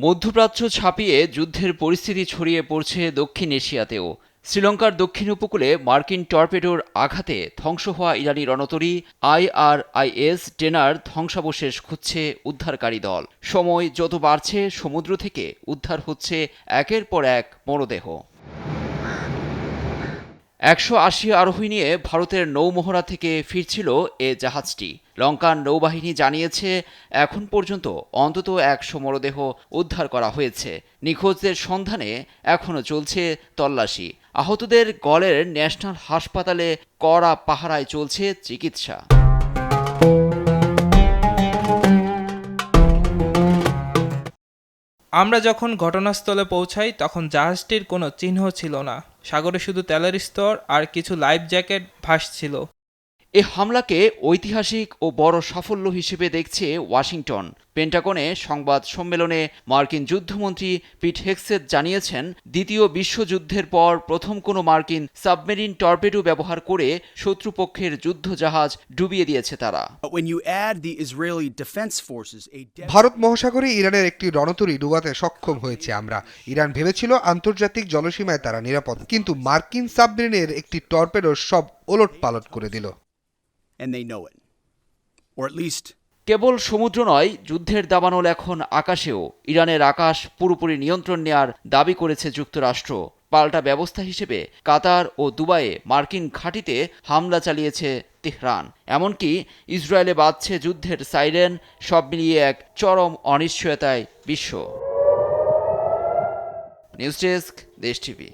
মধ্যপ্রাচ্য ছাপিয়ে যুদ্ধের পরিস্থিতি ছড়িয়ে পড়ছে দক্ষিণ এশিয়াতেও। শ্রীলঙ্কার দক্ষিণ উপকূলে মার্কিন টর্পেডোর আঘাতে ধ্বংস হওয়া ইরানি রণতরী IRIS টেনার ধ্বংসাবশেষ খুঁজছে উদ্ধারকারী দল। সময় যত বাড়ছে সমুদ্র থেকে উদ্ধার হচ্ছে একের পর এক মরদেহ। 180 আরোহী নিয়ে ভারতের নৌমহড়া থেকে ফিরছিল এ জাহাজটি। লঙ্কান নৌবাহিনী জানিয়েছে এখন পর্যন্ত অন্তত 100 মরদেহ উদ্ধার করা হয়েছে। নিখোঁজদের সন্ধানে এখনও চলছে তল্লাশি। আহতদের গলের ন্যাশনাল হাসপাতালে কড়া পাহারায় চলছে চিকিৎসা। আমরা যখন ঘটনাস্থলে পৌঁছাই তখন জাহাজটির কোনো চিহ্ন ছিল না। সাগরে শুধু তেলের স্তর আর কিছু লাইফ জ্যাকেট ভাসছিল। এ হামলাকে ঐতিহাসিক ও বড় সাফল্য হিসেবে দেখছে ওয়াশিংটন। পেন্টাগনে সংবাদ সম্মেলনে মার্কিন যুদ্ধমন্ত্রী পিট হেগসেথ জানিয়েছেন, দ্বিতীয় বিশ্বযুদ্ধের পর প্রথম কোনো মার্কিন সাবমেরিন টর্পেডো ব্যবহার করে শত্রুপক্ষের যুদ্ধজাহাজ ডুবিয়ে দিয়েছে তারা। ভারত মহাসাগরে ইরানের একটি রণতরী ডুবাতে সক্ষম হয়েছে আমরা। ইরান ভেবেছিল আন্তর্জাতিক জলসীমায় তারা নিরাপদ, কিন্তু মার্কিন সাবমেরিনের একটি টর্পেডো সব ওলটপালট করে দিল। কেবল সমুদ্র নয়, যুদ্ধের দাবানল এখন আকাশেও। ইরানের আকাশ পুরোপুরি নিয়ন্ত্রণ নেয়ার দাবি করেছে যুক্তরাষ্ট্র। পাল্টা ব্যবস্থা হিসেবে কাতার ও দুবাইয়ে মার্কিন ঘাঁটিতে হামলা চালিয়েছে তেহরান। এমনকি ইসরায়েলে বাজছে যুদ্ধের সাইরেন। সব মিলিয়ে এক চরম অনিশ্চয়তায় বিশ্ব। নিউজ ডেস্ক, দেশ টিভি।